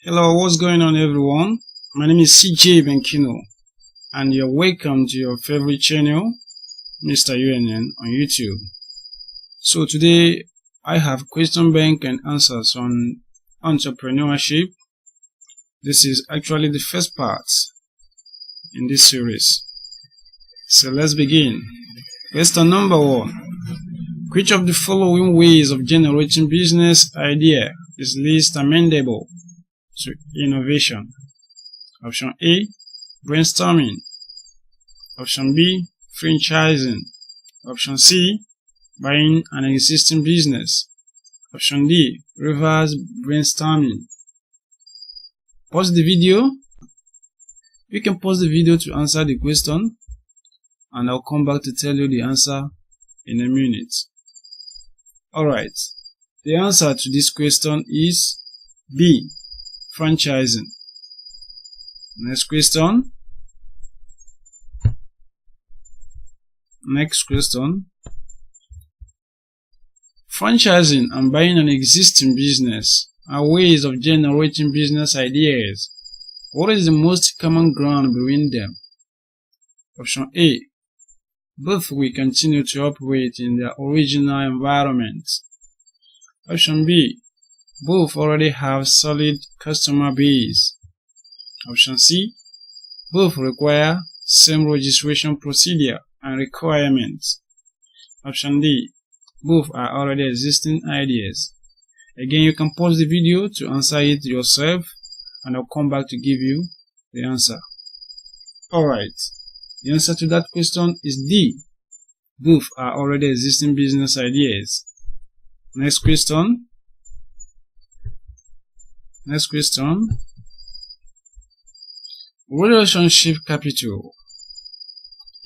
Hello, what's going on everyone? My name is CJ Benkino and you're welcome to your favorite channel, Mr. UNN on YouTube. So today I have question bank and answers on entrepreneurship. This is actually the first part in this series. So let's begin. Question number 1. Which of the following ways of generating business idea is least amenable to innovation? Option A, brainstorming. Option B, franchising. Option C, buying an existing business. Option D, reverse brainstorming. Pause the video. You can pause the video to answer the question and I'll come back to tell you the answer in a minute. Alright, the answer to this question is B, franchising. Next question. Franchising and buying an existing business are ways of generating business ideas. What is the most common ground between them? Option A, both will continue to operate in their original environment. Option B, both already have solid customer base. Option C, both require same registration procedure and requirements. Option D, both are already existing ideas. Again, you can pause the video to answer it yourself and I'll come back to give you the answer. Alright, the answer to that question is D. Both are already existing business ideas. Next question. Relationship capital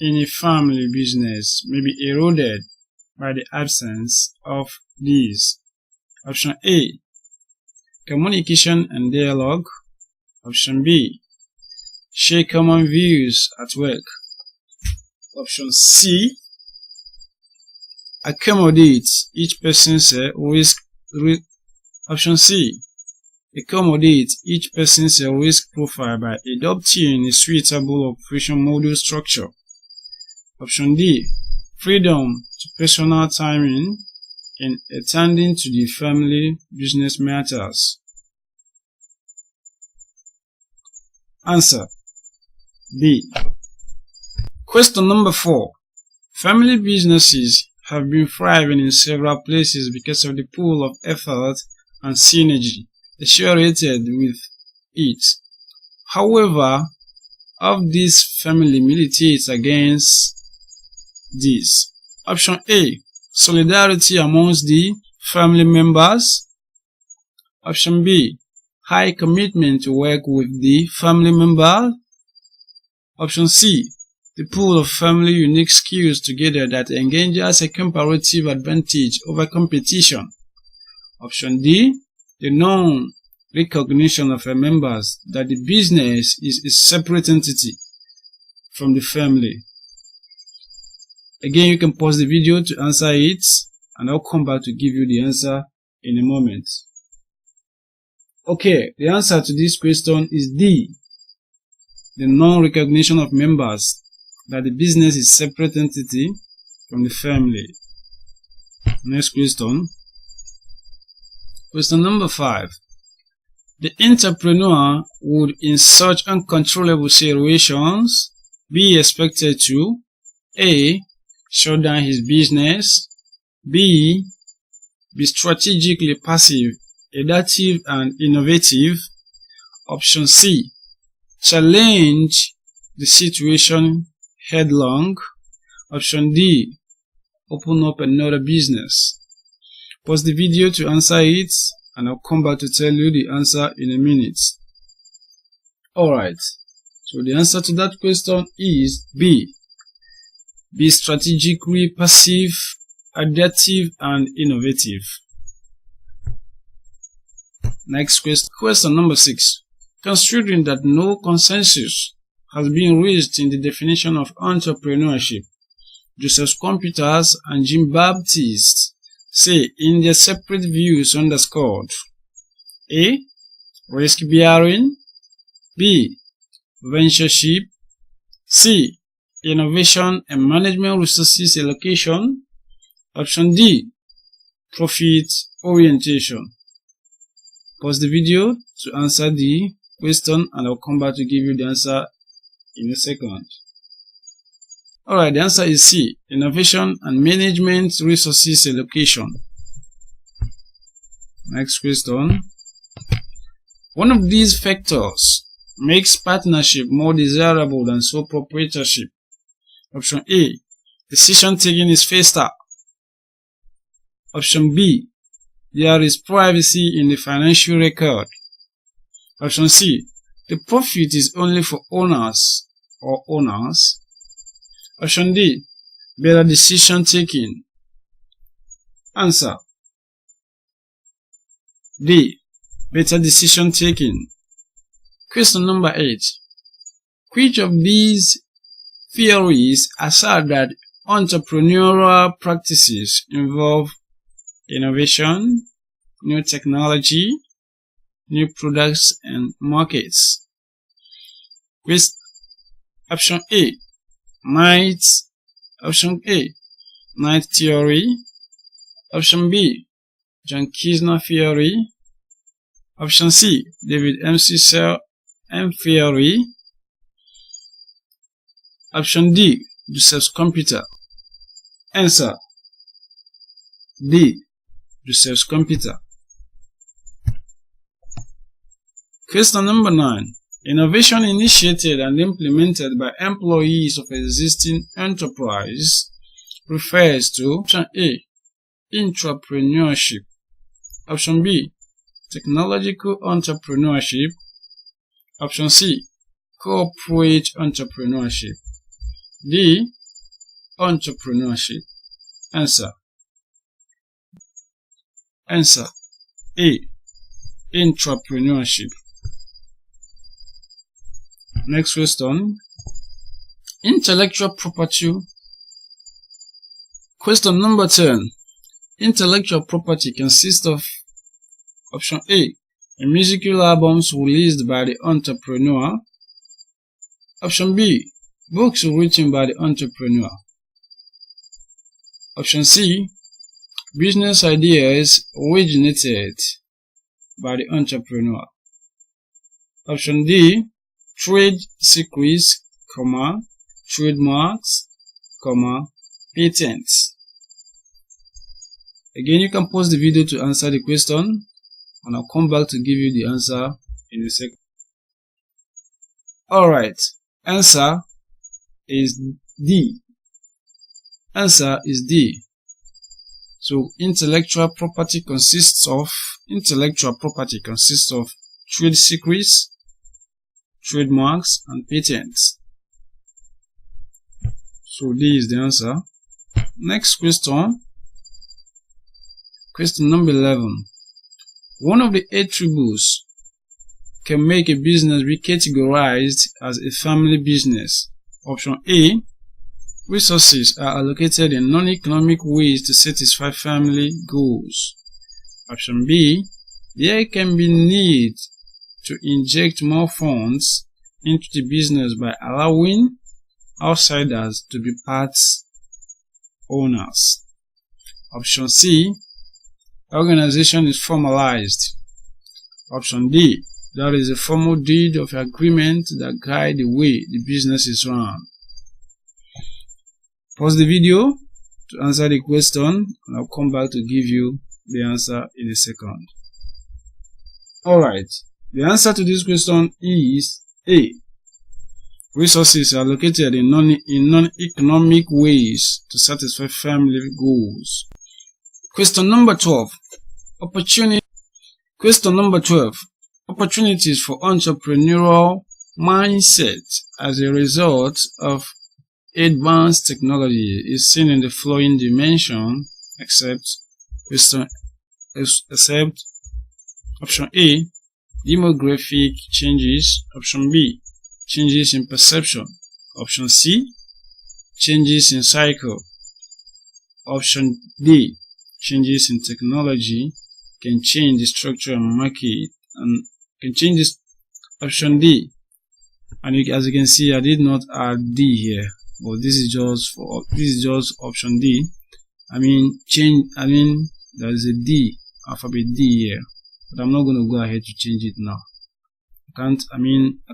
in a family business may be eroded by the absence of these. Option A, communication and dialogue. Option B, share common views at work. Option C, accommodate each person's risk. Option C, accommodate each person's risk profile by adopting a suitable operation model structure. Option D, freedom to personal timing in attending to the family business matters. Answer B. Question number 4. Family businesses have been thriving in several places because of the pool of effort and synergy associated with it. However, of this family militates against this. Option A, solidarity amongst the family members. Option B, high commitment to work with the family member. Option C, the pool of family unique skills together that engages a comparative advantage over competition. Option D, the non-recognition of members that the business is a separate entity from the family. Again, you can pause the video to answer it and I'll come back to give you the answer in a moment. Okay, the answer to this question is D, the non-recognition of members that the business is a separate entity from the family. Next question. Question number 5. The entrepreneur would in such uncontrollable situations be expected to A, shut down his business, B, be strategically passive, adaptive and innovative. Option C, challenge the situation headlong. Option D, open up another business. Pause the video to answer it and I'll come back to tell you the answer in a minute. Alright, so the answer to that question is B, be strategically passive, adaptive and innovative. Next question. Question number 6. Considering that no consensus has been reached in the definition of entrepreneurship, Joseph Computers and Jim Baptiste say in their separate views underscored: A, risk bearing. B. Ventureship. C. Innovation and management resources allocation. Option D. Profit orientation. Pause the video to answer the question and I'll come back to give you the answer in a second. Alright, the answer is C. Innovation and management resources allocation. Next question. One of these factors makes partnership more desirable than sole proprietorship. Option A. Decision taking is faster. Option B. There is privacy in the financial record. Option C. The profit is only for owners or owners. Option D. Better decision taking. Answer. D. Better decision taking. Question number 8. Which of these theories assert that entrepreneurial practices involve innovation, new technology, new products and markets? Option A. Knight. Option A. Knight theory. Option B. John Kisner theory. Option C. David M. Cecil M theory. Option D. Joseph's computer. Answer. D. Joseph's computer. Question number 9. Innovation initiated and implemented by employees of existing enterprise refers to option A. Entrepreneurship. Option B. Technological entrepreneurship. Option C. Corporate entrepreneurship. D. Entrepreneurship. Answer. Answer. A. Entrepreneurship. Next question. Intellectual property. Question number 10. Intellectual property consists of option A. Musical albums released by the entrepreneur. Option B. Books written by the entrepreneur. Option C. Business ideas originated by the entrepreneur. Option D. Trade secrets, trademarks, patents. Again, you can pause the video to answer the question and I'll come back to give you the answer in a second. Alright, answer is D. Answer is D. So intellectual property consists of trade secrets, trademarks and patents. So D is the answer. Next question. Question number 11. One of the attributes can make a business be categorized as a family business. Option A. Resources are allocated in non-economic ways to satisfy family goals. Option B. There can be need to inject more funds into the business by allowing outsiders to be part owners. Option C. Organization is formalized. Option D. There is a formal deed of agreement that guide the way the business is run. Pause the video to answer the question and I'll come back to give you the answer in a second. Alright, the answer to this question is A. Resources are located in non-economic ways to satisfy family goals. Question number 12. Question number 12. Opportunities for entrepreneurial mindset as a result of advanced technology is seen in the following dimension except option A. Demographic changes. Option B. Changes in perception. Option C. Changes in cycle. Option D. Changes in technology can change the structure and market. And You can change this option D. And as you can see, I did not add D here, but this is just option D. There is a D, alphabet D here, but I'm not going to go ahead to change it now. I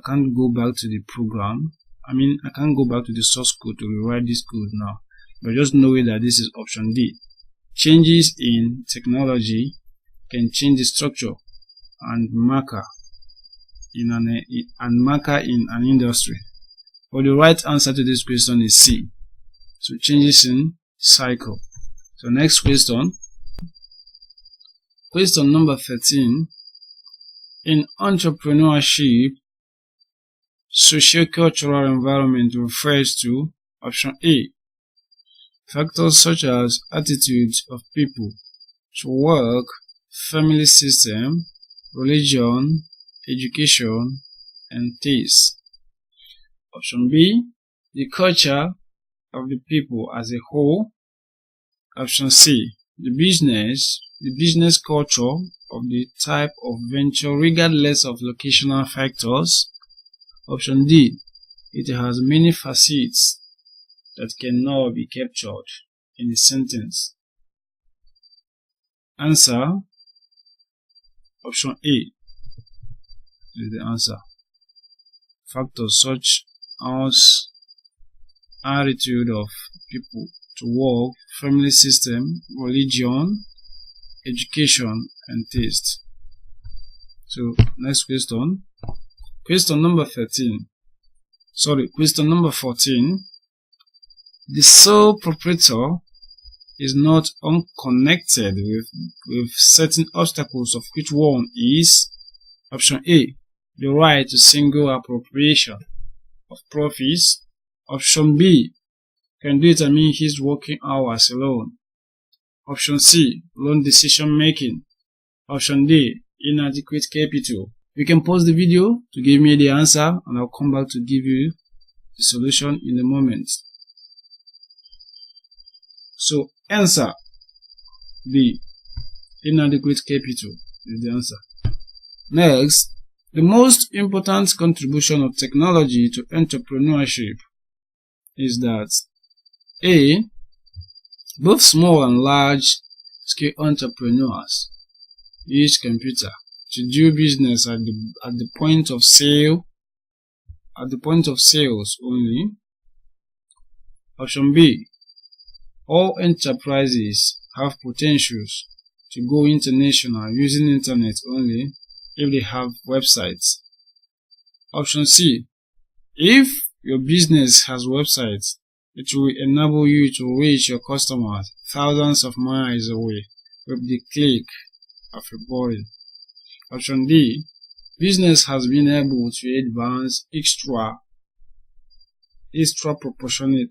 can't go back to the program. I can't go back to the source code to rewrite this code now. But just know that this is option D. Changes in technology can change the structure and marker in an industry. But the right answer to this question is C. So changes in cycle. So next question. Question number 13. In entrepreneurship, socio-cultural environment refers to option A. Factors such as attitudes of people to work, family system, religion, education, and taste. Option B. The culture of the people as a whole. Option C. The business culture of the type of venture regardless of locational factors. Option D. It has many facets that cannot be captured in a sentence. Answer. Option A is the answer. Factors such as attitude of people to work, family system, religion, education, and taste. So next question. Question number 14. The sole proprietor is not unconnected with certain obstacles, of which one is option A. The right to single appropriation of profits. Option B. Can do it his working hours alone. Option C. Loan decision making. Option D. Inadequate capital. You can pause the video to give me the answer, and I'll come back to give you the solution in a moment. So answer B. Inadequate capital is the answer. Next, the most important contribution of technology to entrepreneurship is that A. Both small and large scale entrepreneurs use computer to do business at the point of sale, only. Option B. All enterprises have potentials to go international using internet only if they have websites. Option C. If your business has websites, it will enable you to reach your customers thousands of miles away with the click of a button. Option D. Business has been able to advance extra proportionate.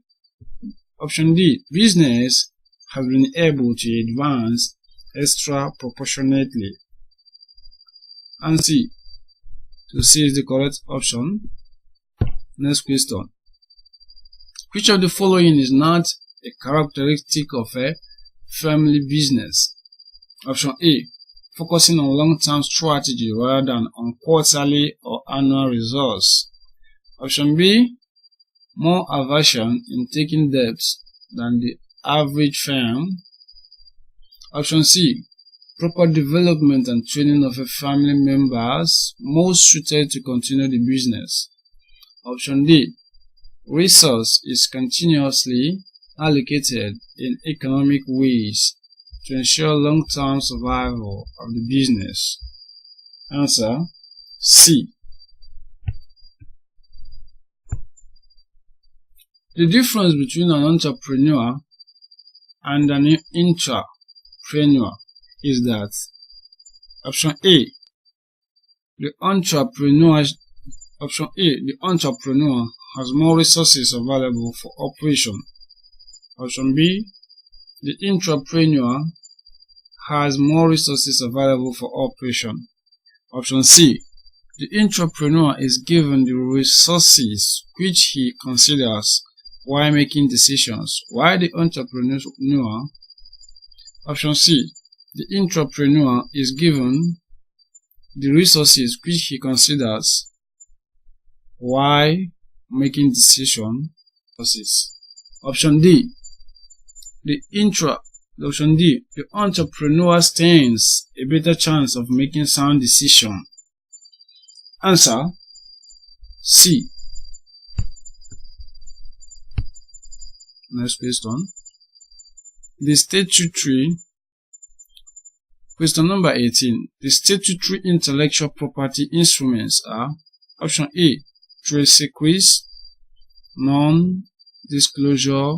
Option D. Business has been able to advance extra proportionately. And C. So C is the correct option. Next question. Which of the following is not a characteristic of a family business? Option A. Focusing on long-term strategy rather than on quarterly or annual results. Option B. More aversion in taking debts than the average firm. Option C. Proper development and training of a family members most suited to continue the business. Option D. Resource is continuously allocated in economic ways to ensure long-term survival of the business. Answer C. The difference between an entrepreneur and an intrapreneur is that option A. The entrepreneur has more resources available for operation. Option B. The intrapreneur has more resources available for operation. Option C. The intrapreneur is given the resources which he considers while making decisions, while the entrepreneur. Option C. The intrapreneur is given the resources which he considers while making decision process. Option D, the entrepreneur stands a better chance of making sound decision. Answer C. Next question. The statutory, question number 18. The statutory intellectual property instruments are option A, trade secrets, non-disclosure,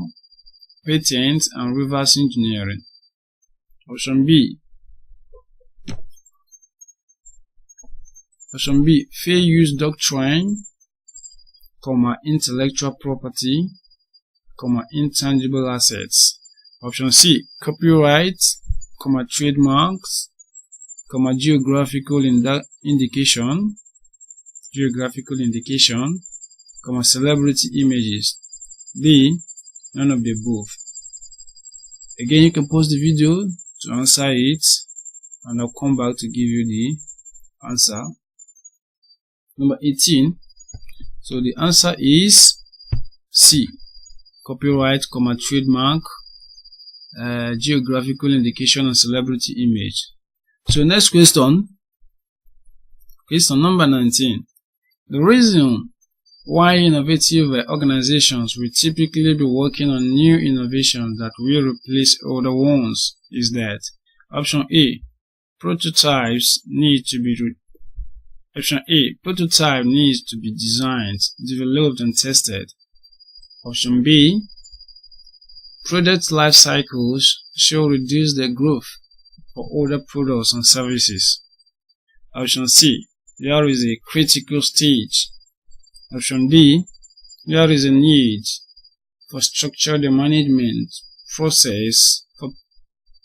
patent, and reverse engineering. Option B, fair use doctrine, intellectual property, intangible assets. Option C, copyright, trademarks, geographical indication, celebrity images. D, none of the above. Again, you can pause the video to answer it, and I'll come back to give you the answer. Number 18. So the answer is C, copyright, trademark, geographical indication, and celebrity image. So next question, question number 19. The reason why innovative organizations will typically be working on new innovations that will replace older ones is that option A, prototype needs to be designed, developed, and tested. Option B, product life cycles should reduce the growth for older products and services. Option C, there is a critical stage. Option D, there is a need for structured management process.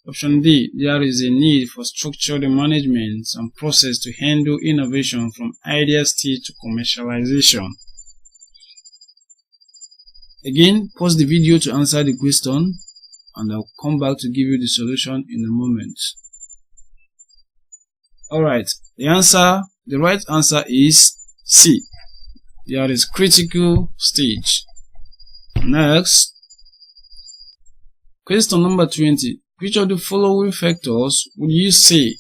Option D, there is a need for structured management and process to handle innovation from idea stage to commercialization. Again, pause the video to answer the question, and I'll come back to give you the solution in a moment. Alright, the right answer is C. There is critical stage. Next, question number 20. Which of the following factors would you say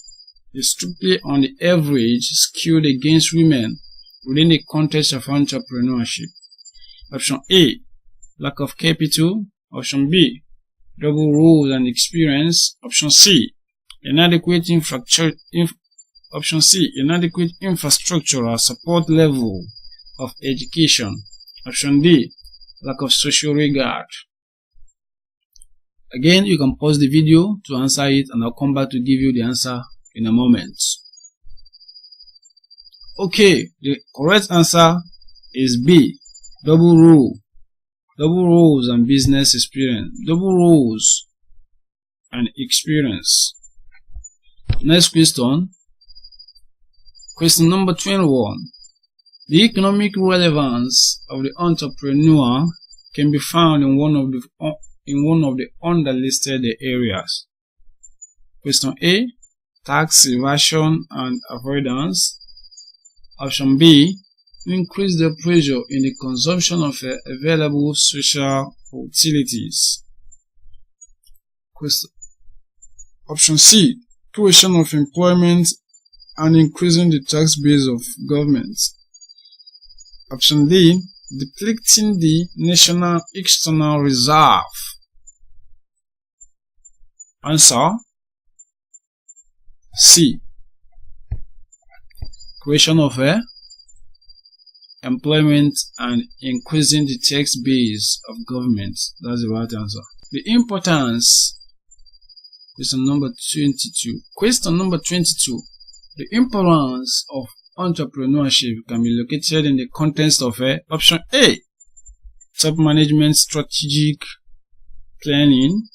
is strictly on the average skewed against women within the context of entrepreneurship? Option A, lack of capital. Option B, double roles and experience. Option C, inadequate infrastructural support level of education. Option D, lack of social regard. Again, you can pause the video to answer it, and I'll come back to give you the answer in a moment. Okay, the correct answer is B, double roles and business experience. Double roles and experience. Next question. Question number 21. The economic relevance of the entrepreneur can be found in one of the underlisted areas. Question A, tax evasion and avoidance. Option B, increase the pressure in the consumption of available social utilities. Option C, creation of employment and increasing the tax base of government. Option D, depleting the national external reserve. Answer C, creation of employment and increasing the tax base of government. That's the right answer. The importance. Question number 22. Question number 22. The importance of entrepreneurship can be located in the context of option A, top management strategic planning.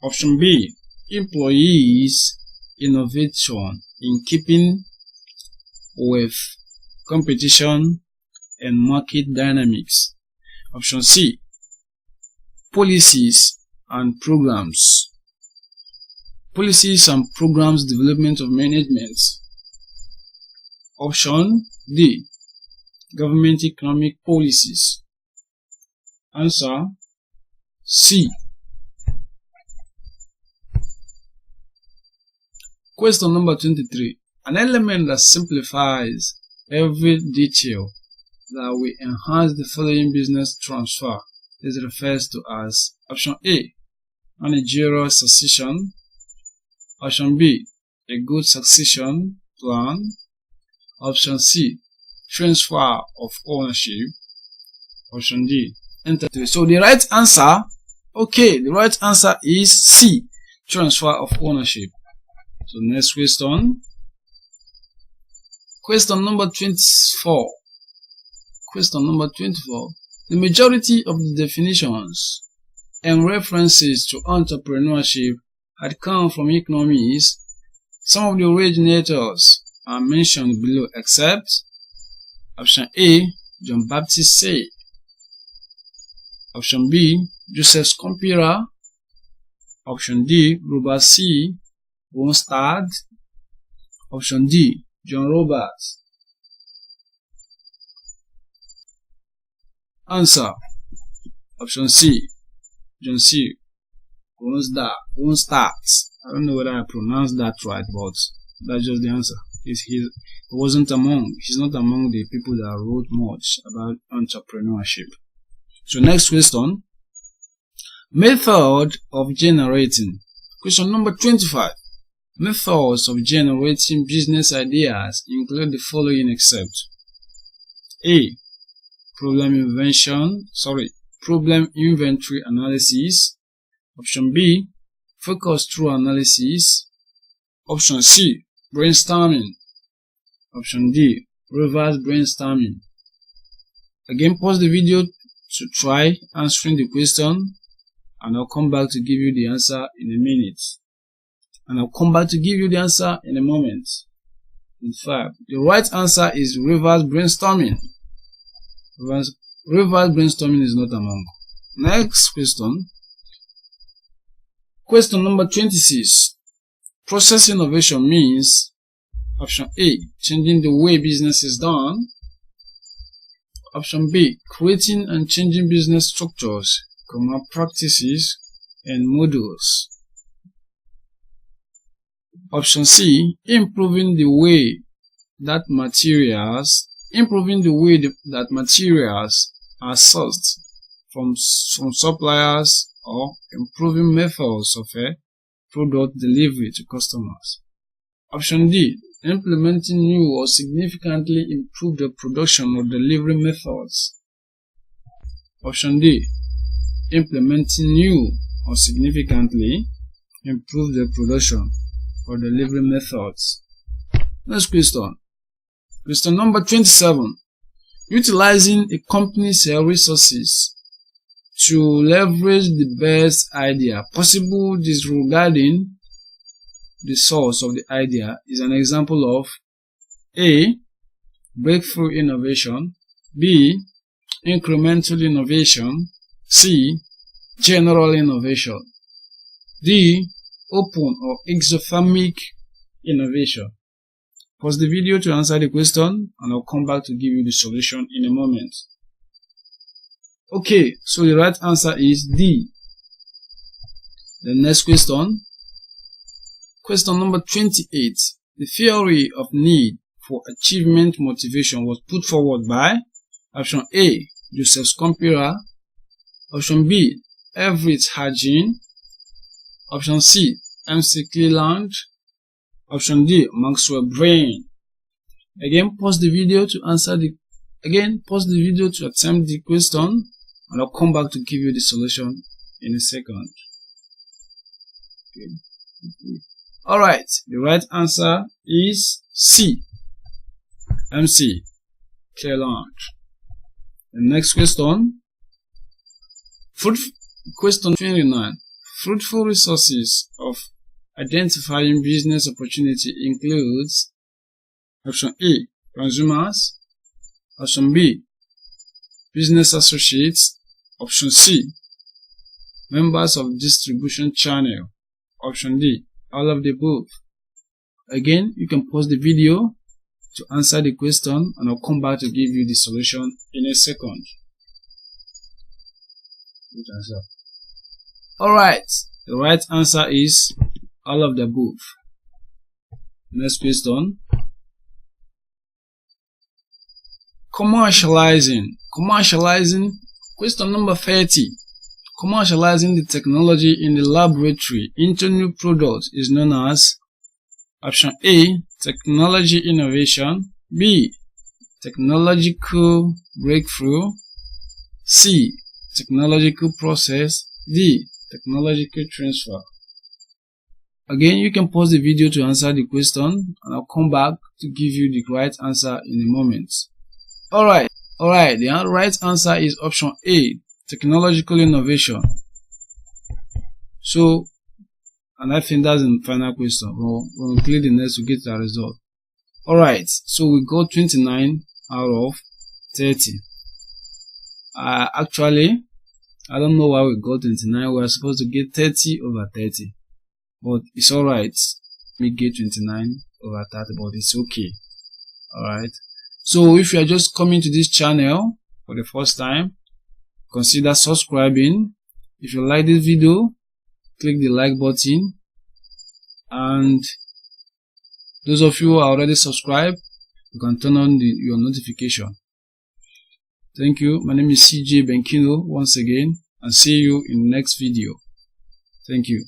Option B, employees innovation in keeping with competition and market dynamics. Option C, policies and programs. Policies and programs development of management. Option D, government economic policies. Answer C. Question number 23. An element that simplifies every detail that will enhance the following business transfer is referred to as option A, managerial succession, option B, a good succession plan, option C, transfer of ownership, option D, entity. So the right answer, the right answer is C, transfer of ownership. So next question. Question number 24. Question number 24. The majority of the definitions and references to entrepreneurship had come from economists. Some of the originators are mentioned below except option A, John Baptist Say, option B, Joseph Schumpeter, option D, Robert C. Bronstad, option D, John Roberts. Answer option C, John C. Bronstad. I don't know whether I pronounced that right, but that's just the answer. He's not among the people that wrote much about entrepreneurship. So next question. Method of generating. Question number 25. Methods of generating business ideas include the following except A, problem inventory analysis, option B, focus through analysis, option C, brainstorming, option D, reverse brainstorming. Again, pause the video to try answering the question, and I'll come back to give you the answer in a minute. And I'll come back to give you the answer in a moment. In fact, the right answer is reverse brainstorming. Reverse brainstorming is not among. Next question. Question number 26. Process innovation means option A, changing the way business is done. Option B, creating and changing business structures, common practices, and models. Option C, improving the way that materials are sourced from suppliers, or improving methods of product delivery to customers. Option D, implementing new or significantly improved the production or delivery methods. Option D, implementing new or significantly improve the production or delivery methods. Next question. Question number 27. Utilizing a company's resources to leverage the best idea possible disregarding the source of the idea is an example of A, breakthrough innovation, B, incremental innovation, C, general innovation, D, open or exothermic innovation. Pause the video to answer the question, and I'll come back to give you the solution in a moment. Okay, so the right answer is D. The next question. Question number 28. The theory of need for achievement motivation was put forward by option A, Joseph Schumpeter, option B, Everett Hagin, option C, MC Cleland, option D, Maxwell Brain. Again, pause the video to attempt the question, and I'll come back to give you the solution in a second. Okay. Alright, the right answer is C, MC Cleland. The next question. Question 29. Fruitful resources of identifying business opportunity includes option A, consumers, option B, business associates, option C, members of distribution channel, option D, all of the above. Again, you can pause the video to answer the question, and I'll come back to give you the solution in a second. Good answer. Alright, the right answer is all of the above. Next question. Commercializing. Question number 30. Commercializing the technology in the laboratory into new products is known as option A, technology innovation, B, technological breakthrough, C, technological process, D, technological transfer. Again, you can pause the video to answer the question, and I'll come back to give you the right answer in a moment. Alright, the right answer is option A, technological innovation. So, and I think that's the final question. When we click the next, we get the result. Alright, so we got 29 out of 30. Actually, I don't know why we got 29. We are supposed to get 30 over 30. But it's alright. We get 29 over 30, but it's okay. Alright. So if you are just coming to this channel for the first time, consider subscribing. If you like this video, click the like button. And those of you who are already subscribed, you can turn on your notification. Thank you. My name is CJ Benkino once again, and see you in the next video. Thank you.